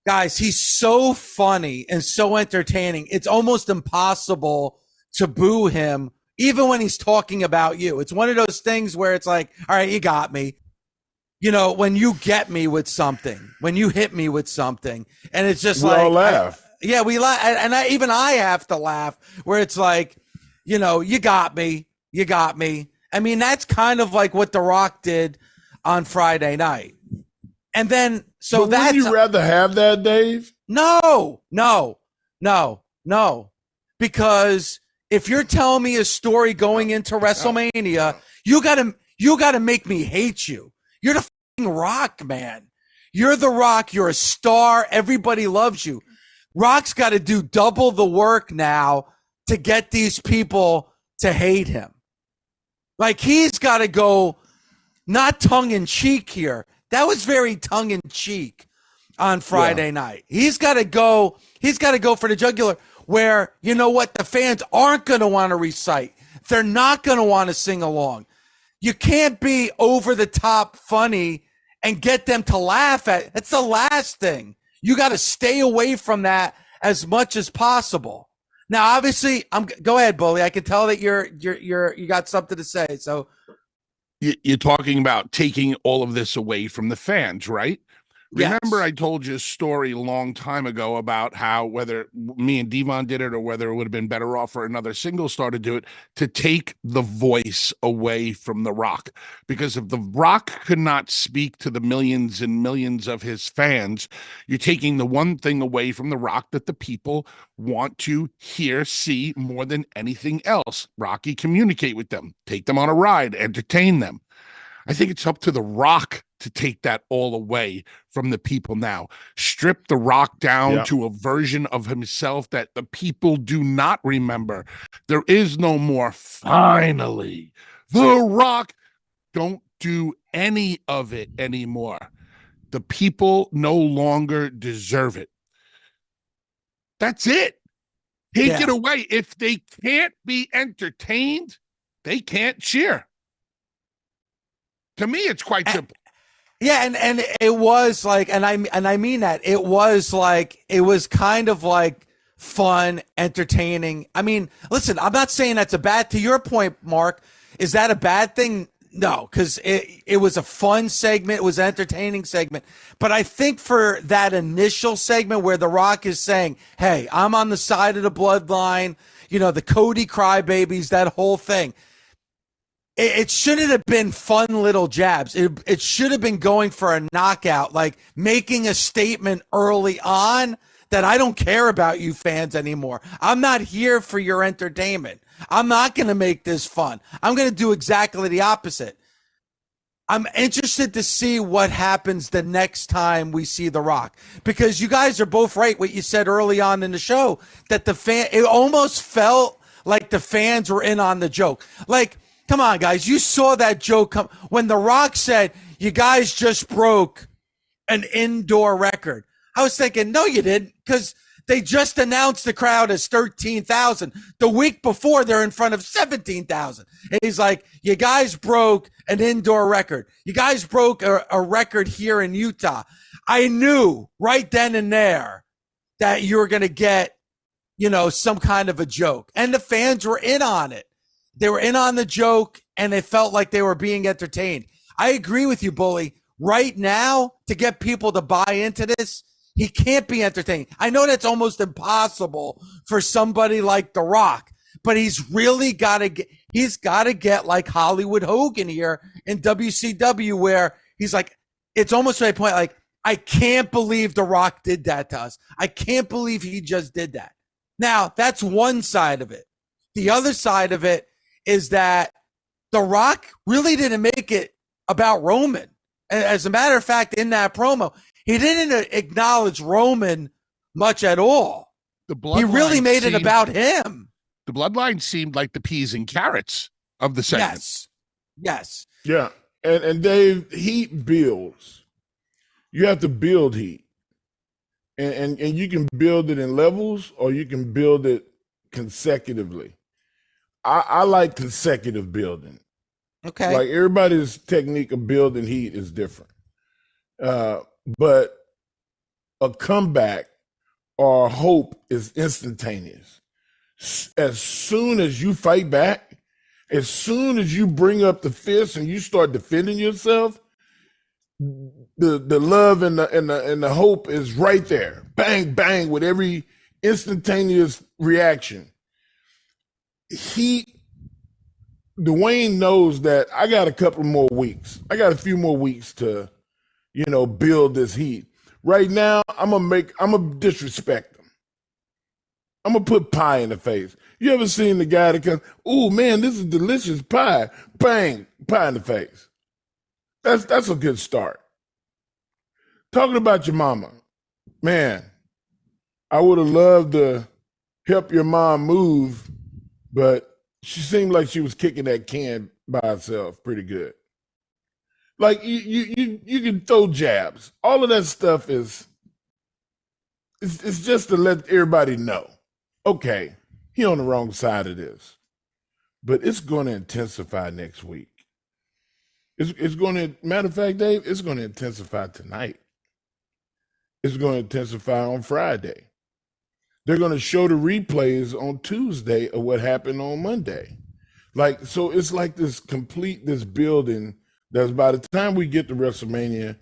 Guys, he's so funny and so entertaining. It's almost impossible to boo him, even when he's talking about you. It's one of those things where it's like, all right, you got me. You know, when you get me with something, when you hit me with something, and it's just we like, all laugh. we laugh. And even I have to laugh where it's like, you know, you got me. You got me. I mean, that's kind of like what The Rock did on Friday night. And then, so Would you rather have that, Dave? No. Because if you're telling me a story going into WrestleMania, you gotta make me hate you. You're the fucking Rock, man. You're the Rock. You're a star. Everybody loves you. Rock's got to do double the work now to get these people to hate him. Like, he's got to go, not tongue in cheek here. That was very tongue in cheek on Friday night. He's got to go for the jugular, where, you know what, the fans aren't going to want to recite. They're not going to want to sing along. You can't be over the top funny and get them to laugh at. It's the last thing. You got to stay away from that as much as possible. Now, obviously, go ahead, Bully. I can tell that you got something to say. So you're talking about taking all of this away from the fans, right? Yes. Remember, I told you a story a long time ago about how, whether me and Devon did it or whether it would have been better off for another single star to do it, to take the voice away from The Rock. Because if The Rock could not speak to the millions and millions of his fans, you're taking the one thing away from The Rock that the people want to hear, see more than anything else. Rocky, communicate with them, take them on a ride, entertain them. I think it's up to The Rock to take that all away from the people now. Strip The Rock down to a version of himself that the people do not remember. There is no more finally. The Rock, don't do any of it anymore. The people no longer deserve it. That's it. Take it away. If they can't be entertained, they can't cheer. To me, it's quite simple. Yeah, and it was like, and I mean that, it was kind of like fun, entertaining. I mean, listen, I'm not saying that's a bad, to your point, Mark, is that a bad thing? No, because it was a fun segment, it was an entertaining segment. But I think for that initial segment where The Rock is saying, hey, I'm on the side of the bloodline, you know, the Cody crybabies, that whole thing. It shouldn't have been fun little jabs. It should have been going for a knockout, like making a statement early on that I don't care about you fans anymore. I'm not here for your entertainment. I'm not going to make this fun. I'm going to do exactly the opposite. I'm interested to see what happens the next time we see The Rock, because you guys are both right. What you said early on in the show, that it almost felt like the fans were in on the joke. Like, come on, guys. You saw that joke come when The Rock said, you guys just broke an indoor record. I was thinking, no, you didn't, because they just announced the crowd as 13,000. The week before, they're in front of 17,000. And he's like, you guys broke an indoor record. You guys broke a record here in Utah. I knew right then and there that you were going to get, you know, some kind of a joke. And the fans were in on it. They were in on the joke, and it felt like they were being entertained. I agree with you, Bully. Right now, to get people to buy into this, he can't be entertained. I know that's almost impossible for somebody like The Rock, but he's really got to get like Hollywood Hogan here in WCW, where he's like, it's almost to a point like, I can't believe The Rock did that to us. I can't believe he just did that. Now, that's one side of it. The other side of it is that The Rock really didn't make it about Roman. As a matter of fact, in that promo, he didn't acknowledge Roman much at all. He really made it about him. The Bloodline seemed like the peas and carrots of the segment. Yes. Yeah. And Dave, heat builds. You have to build heat. And you can build it in levels, or you can build it consecutively. I like consecutive building. Okay. Like, everybody's technique of building heat is different. But a comeback or hope is instantaneous. As soon as you fight back, as soon as you bring up the fist and you start defending yourself, the love and the hope is right there. Bang, bang, with every instantaneous reaction. Dwayne knows that I got a couple more weeks. I got a few more weeks to, build this heat. Right now, I'm gonna disrespect him. I'm gonna put pie in the face. You ever seen the guy that comes, "Oh man, this is delicious pie." Bang, pie in the face. That's a good start. Talking about your mama, man, I would have loved to help your mom move, but she seemed like she was kicking that can by herself pretty good. Like you can throw jabs. All of that stuff it's just to let everybody know, okay, he on the wrong side of this. But it's going to intensify next week. It's going to, matter of fact, Dave, it's going to intensify tonight. It's going to intensify on Friday. They're going to show the replays on Tuesday of what happened on Monday. So it's like this building that's by the time we get to WrestleMania,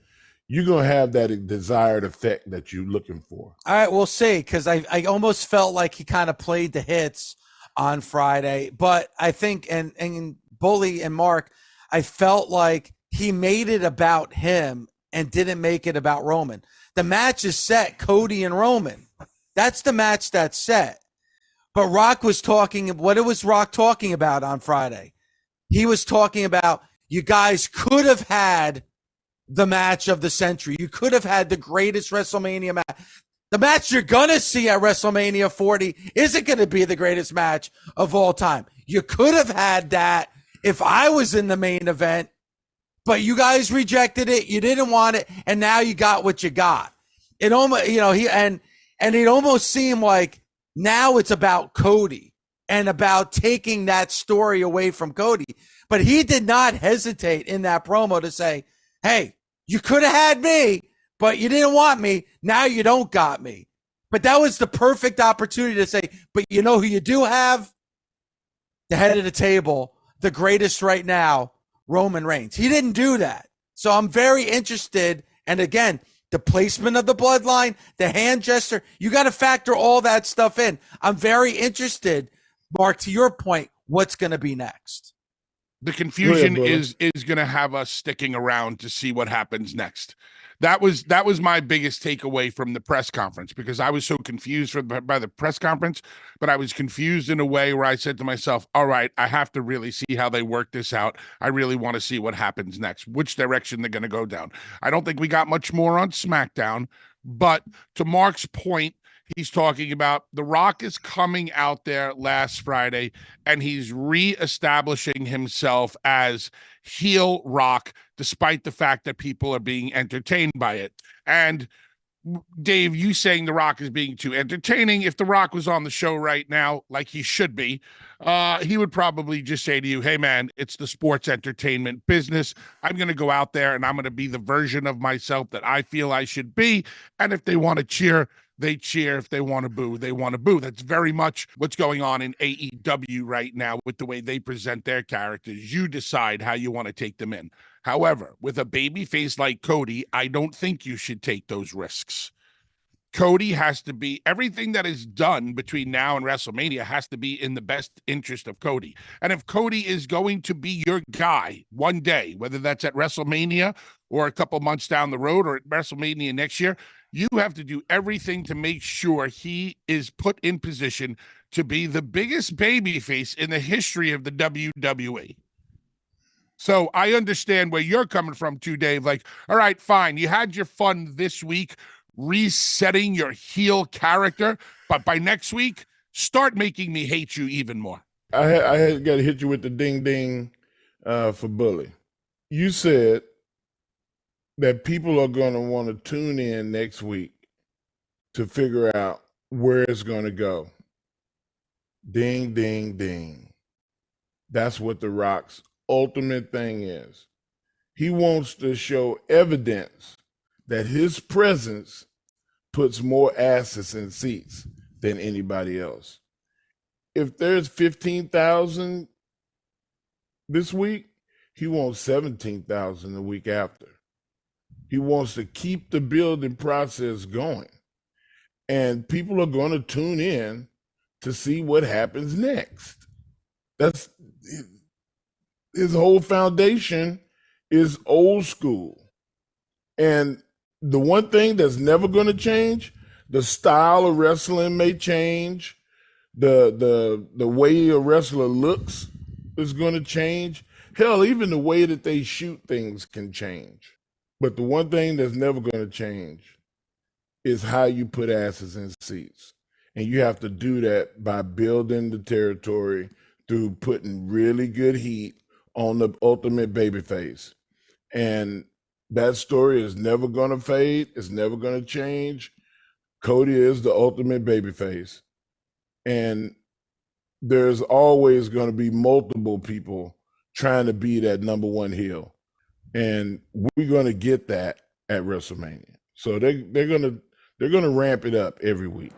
you're going to have that desired effect that you're looking for. All right, we'll see, because I almost felt like he kind of played the hits on Friday. But I think, and Bully and Mark, I felt like he made it about him and didn't make it about Roman. The match is set, Cody and Roman. That's the match that's set. But Rock was talking, what was Rock talking about on Friday? He was talking about, you guys could have had the match of the century. You could have had the greatest WrestleMania match. The match you're going to see at WrestleMania 40 isn't going to be the greatest match of all time. You could have had that if I was in the main event, but you guys rejected it. You didn't want it. And now you got what you got. It almost, and it almost seemed like now it's about Cody and about taking that story away from Cody. But he did not hesitate in that promo to say, hey, you could have had me, but you didn't want me. Now you don't got me. But that was the perfect opportunity to say, but you know who you do have? The head of the table, the greatest right now, Roman Reigns. He didn't do that. So I'm very interested. And again, the placement of the bloodline, the hand gesture, you got to factor all that stuff in. I'm very interested, Mark, to your point, what's going to be next? The confusion is going to have us sticking around to see what happens next. That was my biggest takeaway from the press conference, because I was so confused by the press conference, but I was confused in a way where I said to myself, all right, I have to really see how they work this out. I really want to see what happens next, which direction they're going to go down. I don't think we got much more on SmackDown, but to Mark's point, he's talking about The Rock is coming out there last Friday and he's reestablishing himself as heel Rock, despite the fact that people are being entertained by it. And Dave, you saying The Rock is being too entertaining. If The Rock was on the show right now, like he should be, he would probably just say to you, hey man, it's the sports entertainment business. I'm going to go out there and I'm going to be the version of myself that I feel I should be. And if they want to cheer, they cheer. If they want to boo, they want to boo. That's very much what's going on in AEW right now with the way they present their characters. You decide how you want to take them in. However, with a baby face like Cody, I don't think you should take those risks. Cody has to be, everything that is done between now and WrestleMania has to be in the best interest of Cody. And if Cody is going to be your guy one day, whether that's at WrestleMania or a couple months down the road or at WrestleMania next year, you have to do everything to make sure he is put in position to be the biggest babyface in the history of the WWE. So I understand where you're coming from too, Dave. Like, all right, fine. You had your fun this week resetting your heel character, but by next week, start making me hate you even more. I had got to hit you with the ding ding for Bully. You said that people are going to want to tune in next week to figure out where it's going to go. Ding, ding, ding. That's what The Rock's ultimate thing is. He wants to show evidence that his presence puts more asses in seats than anybody else. If there's 15,000 this week, he wants 17,000 the week after. He wants to keep the building process going. And people are going to tune in to see what happens next. That's his whole foundation is old school. And the one thing that's never going to change, the style of wrestling may change, the way a wrestler looks is going to change. Hell, even the way that they shoot things can change. But the one thing that's never going to change is how you put asses in seats. And you have to do that by building the territory through putting really good heat on the ultimate babyface. And that story is never going to fade. It's never going to change. Cody is the ultimate babyface. And there's always going to be multiple people trying to be that number one heel. And we're going to get that at WrestleMania. So they're going to ramp it up every week.